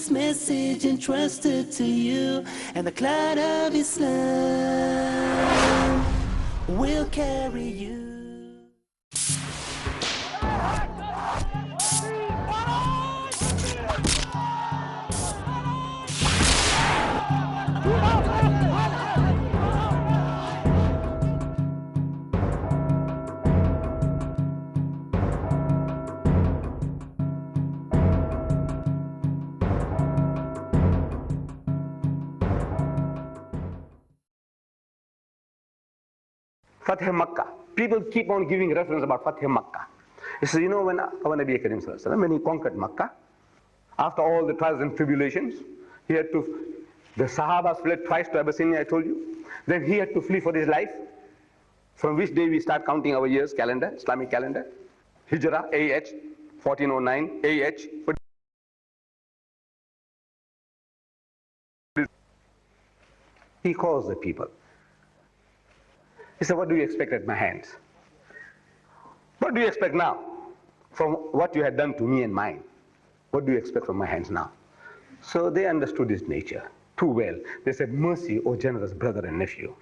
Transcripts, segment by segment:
this message entrusted to you, and the cloud of Islam will carry you. Fatih Makkah. People keep on giving reference about Fatih Makkah. He says, you know, when our Nabi Karim Sallallahu Alaihi Wasallam, when he conquered Makkah, after all the trials and tribulations, the Sahabas fled twice to Abyssinia, I told you. Then he had to flee for his life. From which day we start counting our years, calendar, Islamic calendar. Hijrah, AH, 1409, AH. He calls the people. He said, what do you expect at my hands? What do you expect now from what you had done to me and mine? What do you expect from my hands now? So they understood his nature too well. They said, mercy, O generous brother and nephew.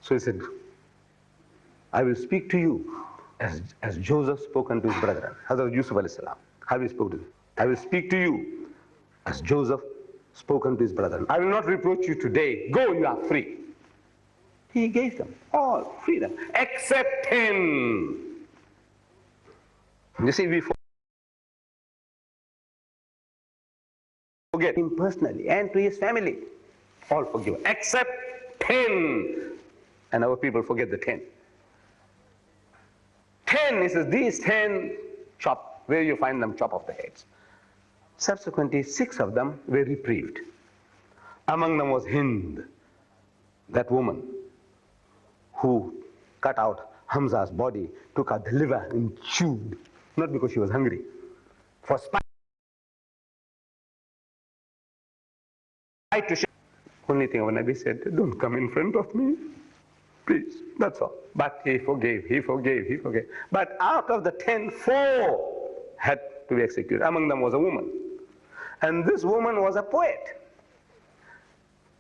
So he said, I will speak to you as Joseph spoke unto his brethren. Hazrat Yusuf alayhi salam. How he spoke to them. I will speak to you as Joseph spoke unto his brethren. I will not reproach you today. Go, you are free. He gave them all freedom, except 10. You see, we forget him personally and to his family. All forgiven, except 10. And our people forget the 10. 10, he says, these 10 chop, where you find them, chop off the heads. Subsequently, 6 of them were reprieved. Among them was Hind, that woman who cut out Hamza's body, took out the liver and chewed, not because she was hungry, for spite to show. Only thing our Nabi said, don't come in front of me, please, that's all. But he forgave. But out of the 10, 4 had to be executed. Among them was a woman. And this woman was a poet.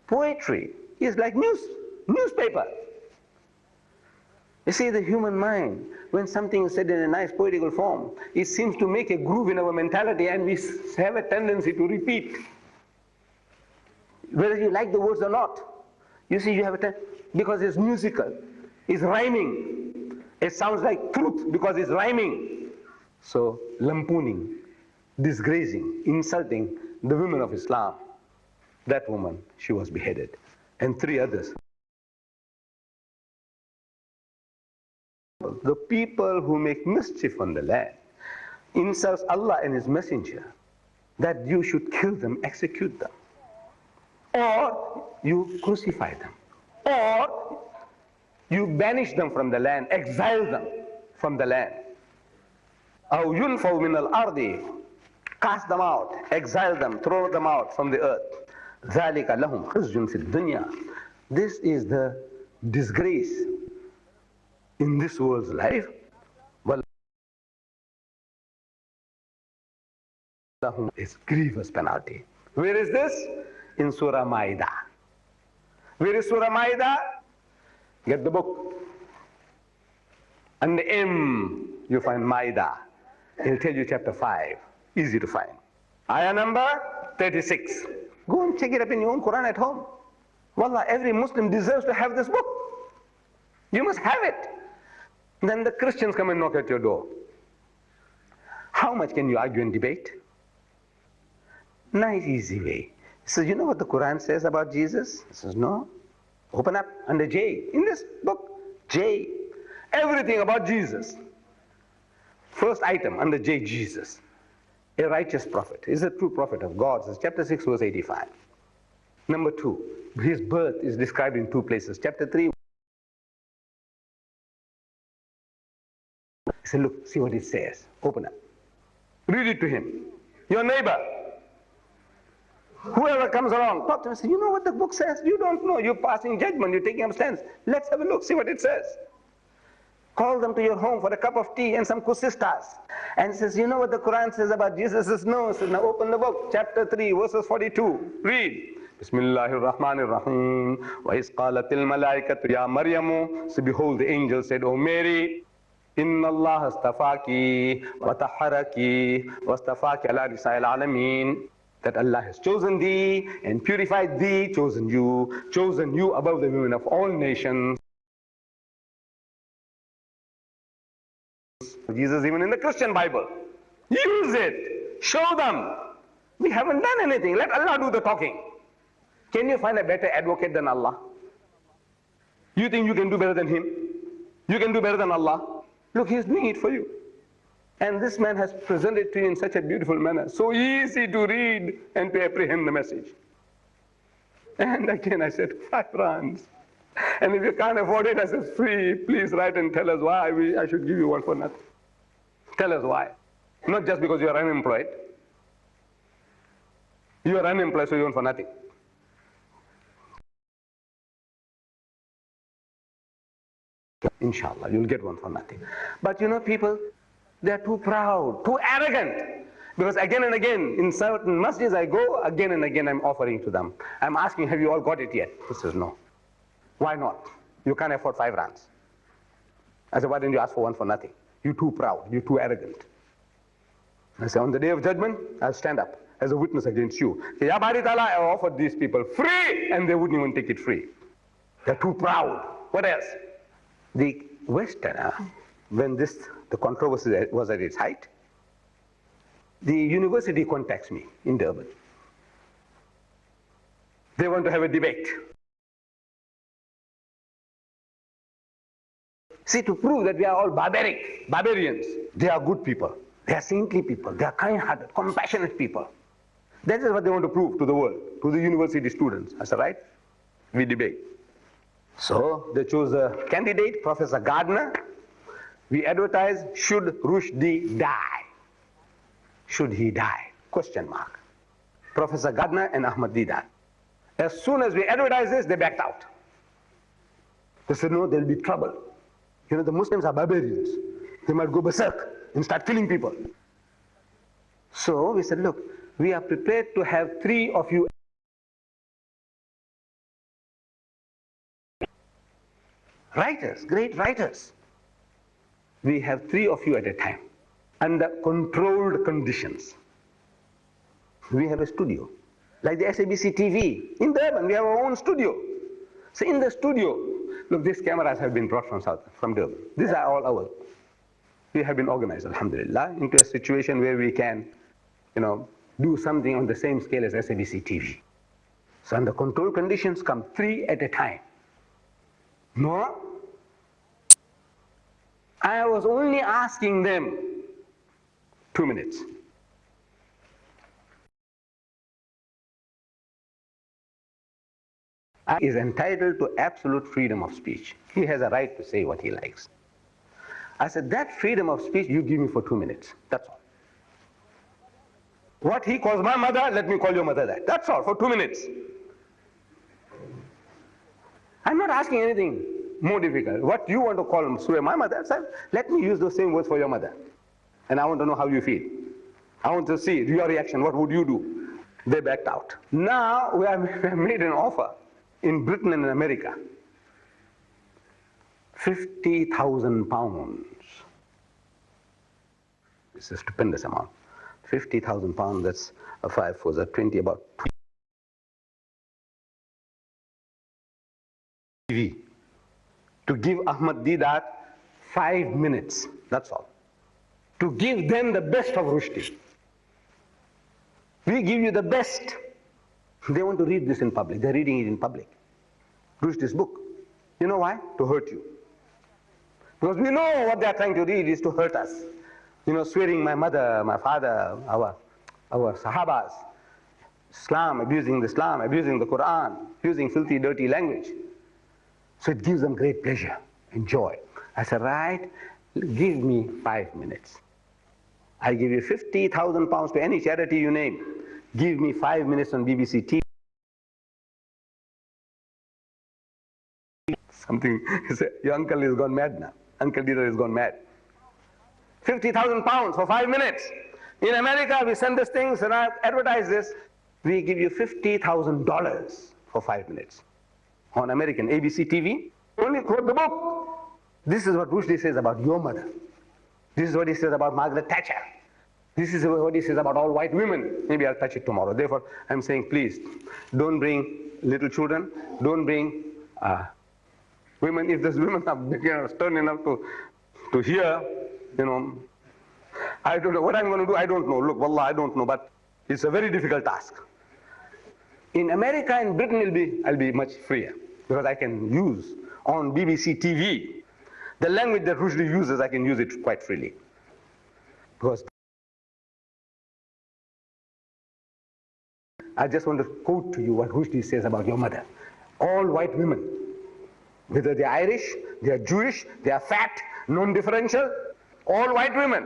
Poetry is like newspaper. You see, the human mind, when something is said in a nice poetical form, it seems to make a groove in our mentality, and we have a tendency to repeat, whether you like the words or not. You see, you have a because it's musical, it's rhyming. It sounds like truth because it's rhyming. So, lampooning, disgracing, insulting the women of Islam. That woman, she was beheaded, and 3 others. The people who make mischief on the land, insults Allah and His Messenger, that you should kill them, execute them, or you crucify them, or you banish them from the land, exile them from the land. أَوْ يُنْفَوْا مِنَ الْأَرْضِ, cast them out, exile them, throw them out from the earth. ذَلِكَ لَهُمْ خِزْيٌ فِي الدُّنْيَا. This is the disgrace in this world's life. It's grievous penalty. Where is this? In Surah Ma'idah. Where is Surah Ma'idah? Get the book. And the M, you find Ma'idah. It'll tell you chapter 5. Easy to find. Ayah number 36. Go and check it up in your own Quran at home. Wallah, every Muslim deserves to have this book. You must have it. Then the Christians come and knock at your door. How much can you argue and debate? Nice, easy way. So you know what the Quran says about Jesus? He says, no. Open up under J. In this book, J. Everything about Jesus. First item under J, Jesus. A righteous prophet. Is a true prophet of God. This is chapter 6, verse 85. Number 2, his birth is described in 2 places. Chapter 3. So look, see what it says. Open up. Read it to him. Your neighbor. Whoever comes along, talk to him and say, you know what the book says? You don't know. You're passing judgment. You're taking up stance. Let's have a look. See what it says. Call them to your home for a cup of tea and some kusistas. And says, you know what the Quran says about Jesus? Says, no. Says, now open the book, chapter 3, verses 42. Read. Bismillahir Rahmanir Rahim. Wa is qalatil malaikatu ya Maryamu. So behold, the angel said, O Mary, Inna Allah astafaki wa tahharaki wa astafaki ala nisa'il alameen. That Allah has chosen thee and purified thee, chosen you above the women of all nations. Jesus even in the Christian Bible. Use it. Show them. We haven't done anything. Let Allah do the talking. Can you find a better advocate than Allah? You think you can do better than Him? You can do better than Allah? Look, He's doing it for you. And this man has presented to you in such a beautiful manner. So easy to read and to apprehend the message. And again I said, 5 rands. And if you can't afford it, I said, free. Please write and tell us why I should give you one for nothing. Tell us why. Not just because you are unemployed. You are unemployed, so you want for nothing. Inshallah, you'll get one for nothing. But you know, people, they're too proud, too arrogant. Because again and again, in certain masjids I go, again and again I'm offering to them. I'm asking, have you all got it yet? He says, no. Why not? You can't afford 5 rands. I said, why didn't you ask for one for nothing? You're too proud, you're too arrogant. I said, on the day of judgment, I'll stand up as a witness against you. Ya Bari Ta'ala, I offered these people free, and they wouldn't even take it free. They're too proud. What else? The Westerner, when the controversy was at its height, the university contacts me in Durban. They want to have a debate. See, to prove that we are all barbarians, they are good people, they are saintly people, they are kind-hearted, compassionate people. That is what they want to prove to the world, to the university students. I said, right? We debate. So they chose a candidate, Professor Gardner. We advertise, should Rushdie die? Should he die? Question mark. Professor Gardner and Ahmad Deedat. As soon as we advertise this, they backed out. They said, no, there'll be trouble. You know, the Muslims are barbarians. They might go berserk and start killing people. So we said, look, we are prepared to have 3 of you writers, great writers. We have 3 of you at a time, under controlled conditions. We have a studio, like the SABC TV. In Durban, we have our own studio. So in the studio, look, these cameras have been brought from Durban. These are all ours. We have been organized, alhamdulillah, into a situation where we can, you know, do something on the same scale as SABC TV. So under controlled conditions, come 3 at a time. No, I was only asking them 2 minutes. He is entitled to absolute freedom of speech. He has a right to say what he likes. I said, that freedom of speech you give me for 2 minutes. That's all. What he calls my mother, let me call your mother that. That's all, for 2 minutes. I'm not asking anything more difficult. What you want to call Surah my mother, sir, let me use those same words for your mother. And I want to know how you feel. I want to see your reaction. What would you do? They backed out. Now we have made an offer in Britain and in America. £50,000. It's a stupendous amount. £50,000, that's a 5 4s are 20, about 20. To give Ahmad Deedat 5 minutes, that's all. To give them the best of Rushdie. We give you the best. They want to read this in public. They're reading it in public. Rushdie's book. You know why? To hurt you. Because we know what they're trying to read is to hurt us. You know, swearing my mother, my father, our Sahabas, Islam, abusing the Quran, using filthy, dirty language. So it gives them great pleasure and joy. I said, right, give me 5 minutes. I give you £50,000 to any charity you name. Give me 5 minutes on BBC TV. Something, your uncle has gone mad now. Uncle Dieter has gone mad. 50,000 pounds for 5 minutes. In America, we send these things and I advertise this. We give you $50,000 for 5 minutes. On American ABC TV, only quote the book. This is what Rushdie says about your mother. This is what he says about Margaret Thatcher. This is what he says about all white women. Maybe I'll touch it tomorrow. Therefore, I'm saying, please, don't bring little children. Don't bring women. If those women are big enough, stern enough to hear, you know, I don't know what I'm going to do. I don't know. Look, wallah, I don't know. But it's a very difficult task. In America and Britain, I'll be much freer because I can use on BBC TV the language that Rushdie uses. I can use it quite freely because I just want to quote to you what Rushdie says about your mother. All white women, whether they're Irish, they're Jewish, they're fat, non-differential, all white women,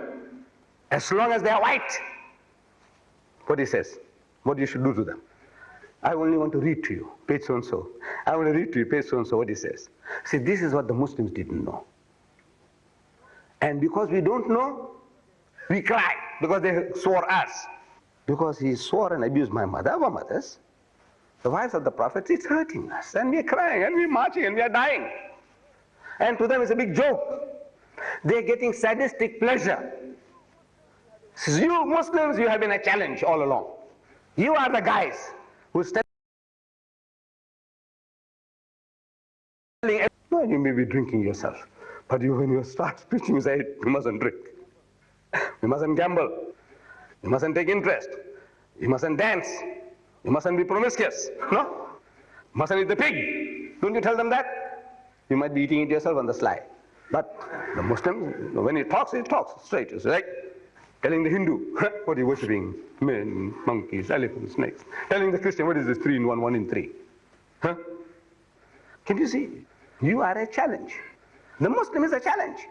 as long as they're white, what he says, what you should do to them. I only want to read to you, page so-and-so. I want to read to you, page so-and-so, what he says. See, this is what the Muslims didn't know. And because we don't know, we cry, because they swore us. Because he swore and abused my mother, our mothers, the wives of the Prophet, it's hurting us. And we're crying, and we're marching, and we're dying. And to them it's a big joke. They're getting sadistic pleasure. Says, you Muslims, you have been a challenge all along. You are the guys who stand. No, you may be drinking yourself, but when you start preaching, you say, you mustn't drink. You mustn't gamble. You mustn't take interest. You mustn't dance. You mustn't be promiscuous. No? You mustn't eat the pig. Don't you tell them that? You might be eating it yourself on the sly. But the Muslim, when he talks straight. It's like telling the Hindu, what are you worshipping? Men, monkeys, elephants, snakes. Telling the Christian, what is this 3 in 1, 1 in 3? Huh? Can you see? You are a challenge. The Muslim is a challenge.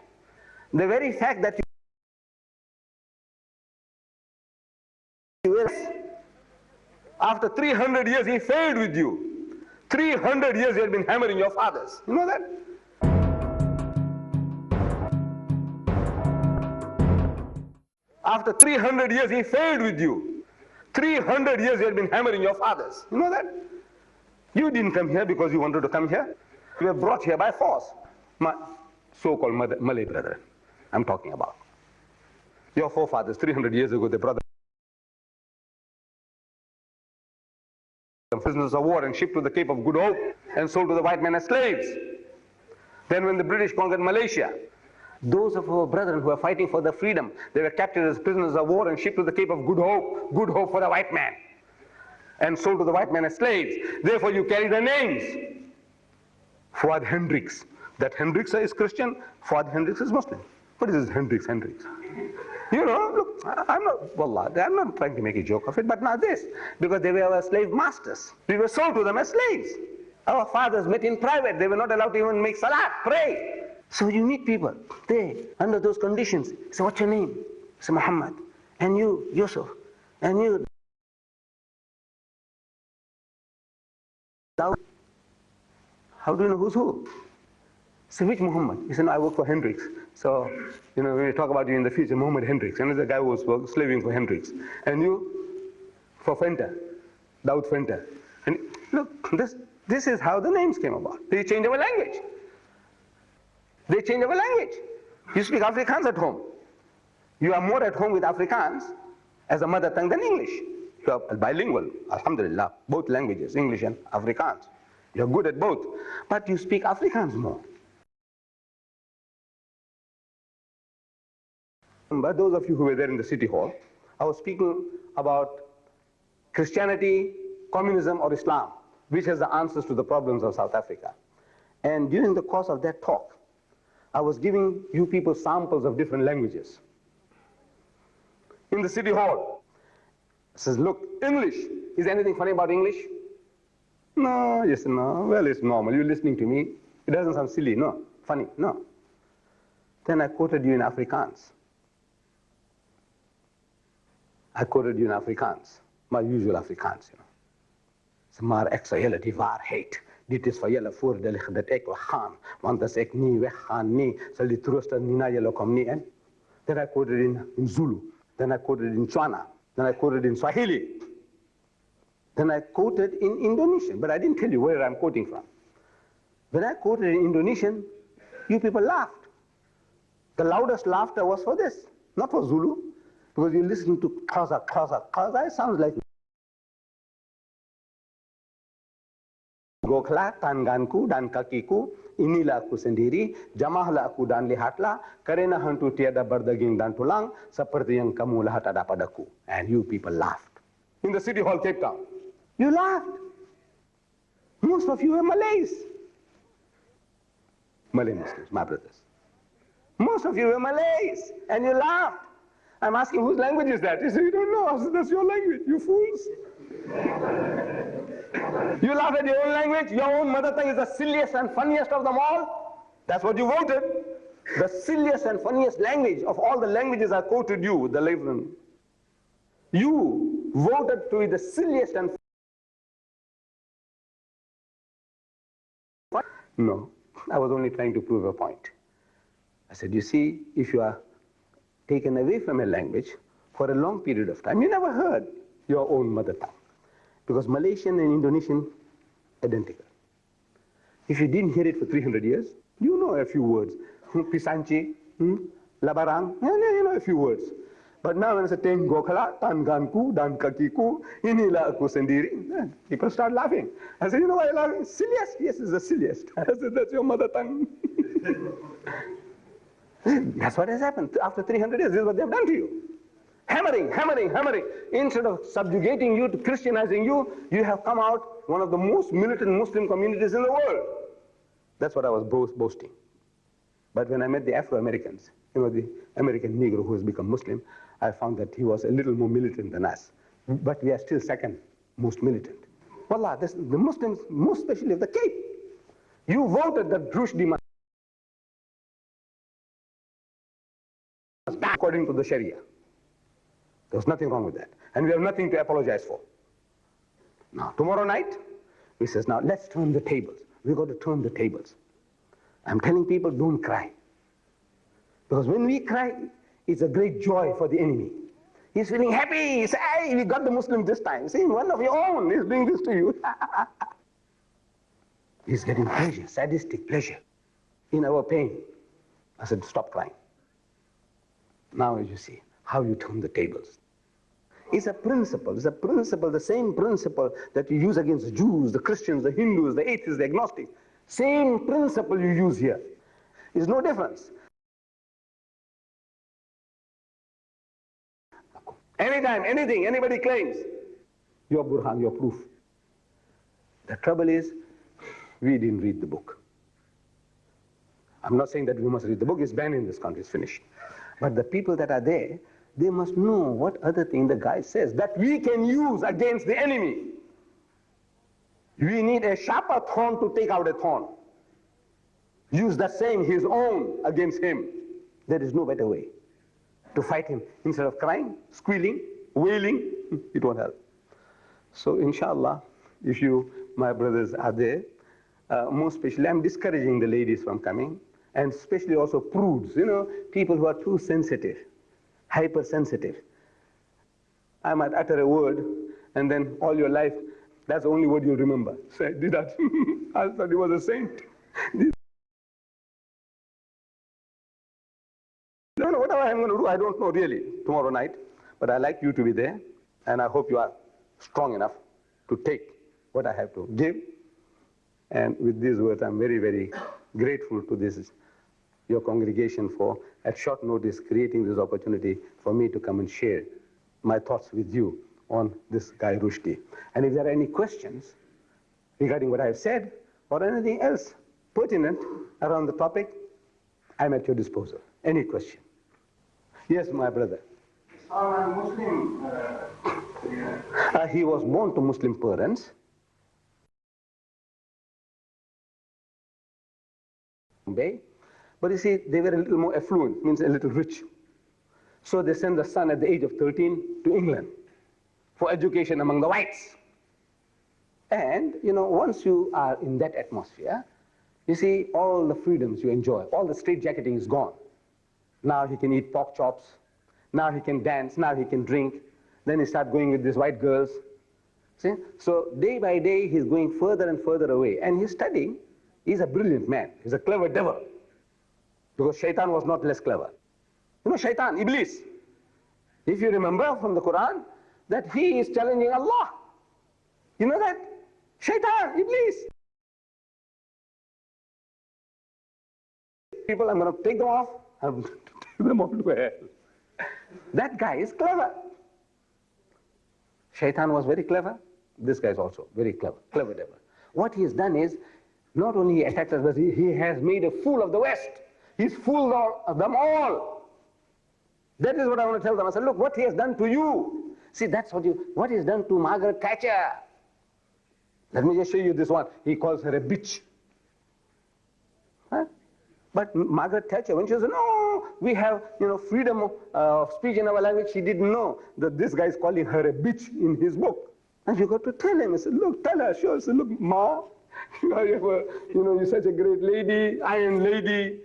The very fact that after 300 years he failed with you. 300 years he had been hammering your fathers. You know that? After 300 years he failed with you. 300 years he had been hammering your fathers. You know that? You didn't come here because you wanted to come here. You were brought here by force. My so-called Malay brethren, I'm talking about. Your forefathers, 300 years ago, they brought them prisoners of war and shipped to the Cape of Good Hope and sold to the white men as slaves. Then when the British conquered Malaysia, those of our brethren who were fighting for their freedom, they were captured as prisoners of war and shipped to the Cape of Good Hope for the white man, and sold to the white man as slaves. Therefore you carry their names. Fuad Hendricks. That Hendricks is Christian, Fuad Hendricks is Muslim. What is this Hendricks? You know, look, I'm not trying to make a joke of it, but not this. Because they were our slave masters. We were sold to them as slaves. Our fathers met in private. They were not allowed to even make salat, pray. So you meet people, they, under those conditions, say, what's your name? Say, Muhammad. And you, Yusuf. And you, Dawood. How do you know who's who? So which Muhammad? He said, no, I work for Hendricks. So, you know, when we talk about you in the future, Muhammad Hendricks. And the guy who was slaving for Hendricks. And you, for Fenter, Dawood Fenter. And look, this is how the names came about. They changed our language. They change our language. You speak Afrikaans at home. You are more at home with Afrikaans as a mother tongue than English. You are bilingual, alhamdulillah, both languages, English and Afrikaans. You're good at both, but you speak Afrikaans more. But those of you who were there in the city hall, I was speaking about Christianity, communism, or Islam, which has the answers to the problems of South Africa. And during the course of that talk, I was giving you people samples of different languages. In the city hall, it says, look, English, is there anything funny about English? No, yes, no, well, it's normal. You're listening to me. It doesn't sound silly, no, funny, no. Then I quoted you in Afrikaans. I quoted you in Afrikaans, my usual Afrikaans, you know. Maar ek sal julle die waarheid Dit is van jullie voordelig dat ik wil gaan. Want als ik niet wegga, nee, zal die troosten niet naar jullie komen. Nee, en? Then I quoted in Zulu. Then I quoted in Tswana. Then I quoted in Swahili. Then I quoted in Indonesian. But I didn't tell you where I'm quoting from. When I quoted in Indonesian, you people laughed. The loudest laughter was for this, not for Zulu. Because you listen to Xhosa, Xhosa, Xhosa, it sounds like Goklah tanganku dan kakiku, inilah aku sendiri, jamahlah aku dan lihatlah, karena hantu tiada berdaging dan tulang, seperti yang kamu lihat ada padaku. And you people laughed. In the city hall, Cape Town. You laughed. Most of you are Malays. Malay Muslims, my brothers. Most of you are Malays, and you laughed. I'm asking, whose language is that? You say, you don't know. I said, that's your language, you fools. You laugh at your own language. Your own mother tongue is the silliest and funniest of them all. That's what you voted. The silliest and funniest language of all the languages I quoted you, the Lebanon. You voted to be the silliest and No, I was only trying to prove a point. I said, you see, if you are taken away from a language for a long period of time, you never heard your own mother tongue. Because Malaysian and Indonesian, identical. If you didn't hear it for 300 years, you know a few words. Pisanci, labarang, you know a few words. But now when I say, Goklah, tanganku, dan kakiku, inilah aku sendiri, people start laughing. I said, you know why you're laughing? Silliest? Yes, it's the silliest. I said, that's your mother tongue. That's what has happened. After 300 years, this is what they've done to you. Hammering, hammering, hammering. Instead of subjugating you, to Christianizing you, you have come out one of the most militant Muslim communities in the world. That's what I was boasting. But when I met the Afro-Americans, you know, the American Negro who has become Muslim, I found that he was a little more militant than us. But we are still second most militant. Wallah, the Muslims, most especially of the Cape, you voted that Rushdie must back according to the Sharia. There was nothing wrong with that. And we have nothing to apologize for. Now, tomorrow night, he says, now let's turn the tables. We've got to turn the tables. I'm telling people, don't cry. Because when we cry, it's a great joy for the enemy. He's feeling happy. He says, hey, we got the Muslim this time. See, one of your own is doing this to you. He's getting pleasure, sadistic pleasure in our pain. I said, stop crying. Now as you see how you turn the tables. It's a principle, the same principle that you use against the Jews, the Christians, the Hindus, the atheists, the agnostics. Same principle you use here. There's no difference. Anytime, anything, anybody claims, your burhan, your proof. The trouble is, we didn't read the book. I'm not saying that we must read the book, it's banned in this country, it's finished. But the people that are there, they must know what other thing the guy says that we can use against the enemy. We need a sharper thorn to take out a thorn. Use the same, his own, against him. There is no better way to fight him. Instead of crying, squealing, wailing, it won't help. So inshallah, if you, my brothers, are there, most especially, I'm discouraging the ladies from coming, and especially also prudes, you know, people who are too sensitive, hypersensitive. I might utter a word, and then all your life, that's the only word you'll remember. So I did that. I thought he was a saint. No, whatever I'm going to do, I don't know really tomorrow night. But I like you to be there, and I hope you are strong enough to take what I have to give. And with these words, I'm very, very grateful to this, your congregation, for at short notice creating this opportunity for me to come and share my thoughts with you on this guy Rushdie. And if there are any questions regarding what I have said or anything else pertinent around the topic, I'm at your disposal. Any question? Yes, my brother. Muslim. He was born to Muslim parents. But you see, they were a little more affluent, means a little rich. So they sent the son at the age of 13 to England for education among the whites. And, once you are in that atmosphere, you see all the freedoms you enjoy, all the straitjacketing is gone. Now he can eat pork chops, now he can dance, now he can drink, then he starts going with these white girls. See? So day by day he's going further and further away, and he's studying. He's a brilliant man, he's a clever devil, because Shaitan was not less clever. Shaitan, Iblis, if you remember from the Quran, that he is challenging Allah. You know that? Shaitan, Iblis. People, I'm going to take them off, and take them off to hell. That guy is clever. Shaitan was very clever. This guy is also very clever, clever devil. What he has done is, not only he attacked us, but he has made a fool of the West. He's fooled of them all. That is what I want to tell them. I said, look, what he has done to you. See, that's what he has done to Margaret Thatcher. Let me just show you this one. He calls her a bitch. Huh? But Margaret Thatcher, when she said, no, we have freedom of speech in our language, she didn't know that this guy is calling her a bitch in his book. And you got to tell him. I said, look, tell her. Sure. I said, look, Ma, you're such a great lady, iron lady.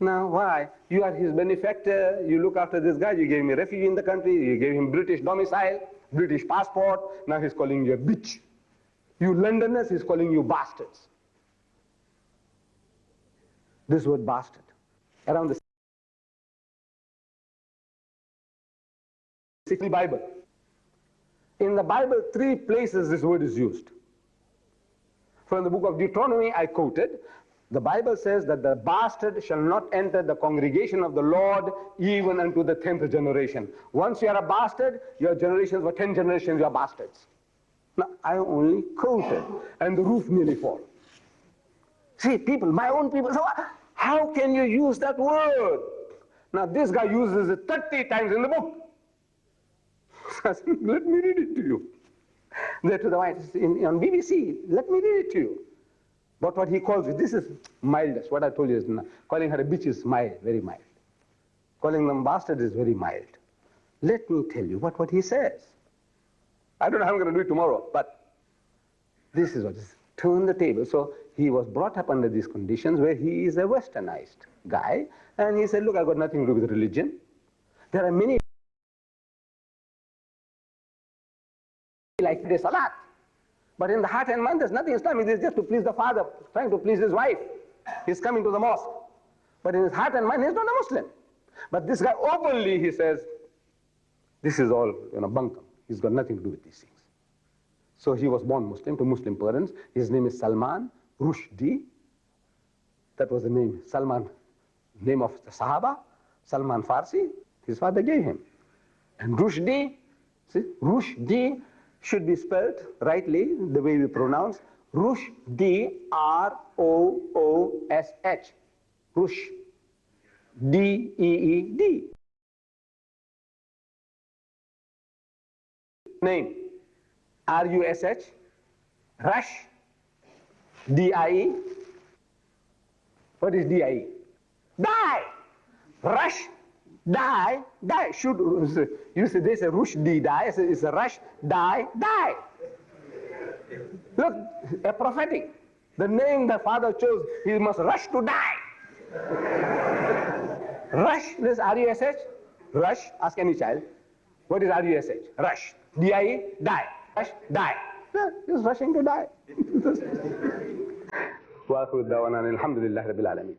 Now, why? You are his benefactor. You look after this guy. You gave him a refuge in the country. You gave him British domicile, British passport. Now he's calling you a bitch. You Londoners, he's calling you bastards. This word bastard, around the Bible. In the Bible, 3 places this word is used. From the book of Deuteronomy, I quoted, the Bible says that the bastard shall not enter the congregation of the Lord even unto the 10th generation. Once you are a bastard, your generations, for 10 generations, you are bastards. Now, I only quoted, and the roof nearly fell. See, people, my own people, so how can you use that word? Now, this guy uses it 30 times in the book. I said, let me read it to you. There to the right, on BBC, let me read it to you. But what he calls it, this is mildest. What I told you is, calling her a bitch is mild, very mild. Calling them bastard is very mild. Let me tell you what he says. I don't know how I'm going to do it tomorrow, but this is what it is. Turn the table. So he was brought up under these conditions where he is a westernized guy, and he said, look, I've got nothing to do with religion. There are many like this a lot. But in the heart and mind, there's nothing Islamic. It's just to please the father, trying to please his wife. He's coming to the mosque. But in his heart and mind, he's not a Muslim. But this guy openly, he says, this is all bunkum. He's got nothing to do with these things. So he was born Muslim to Muslim parents. His name is Salman Rushdie. That was the name, Salman, name of the Sahaba. Salman Farsi, his father gave him. And Rushdie, see, Rushdie should be spelled rightly, the way we pronounce. Rushdie, R-O-O-S-H. Rush, D-E-E-D. Name, R-U-S-H. Rush, D-I-E. What is D-I-E? Die! Rush, die, die. Should, you say, they say Rushdie, die. It's a rush, die, die. Look, a prophetic. The name the father chose, he must rush to die. Rush, this R-U-S-H. Rush, ask any child. What is R-U-S-H? Rush. D-I-E, die. Rush, die. Yeah, he's rushing to die. وآخر دعوانا الحمد لله رب العالمين.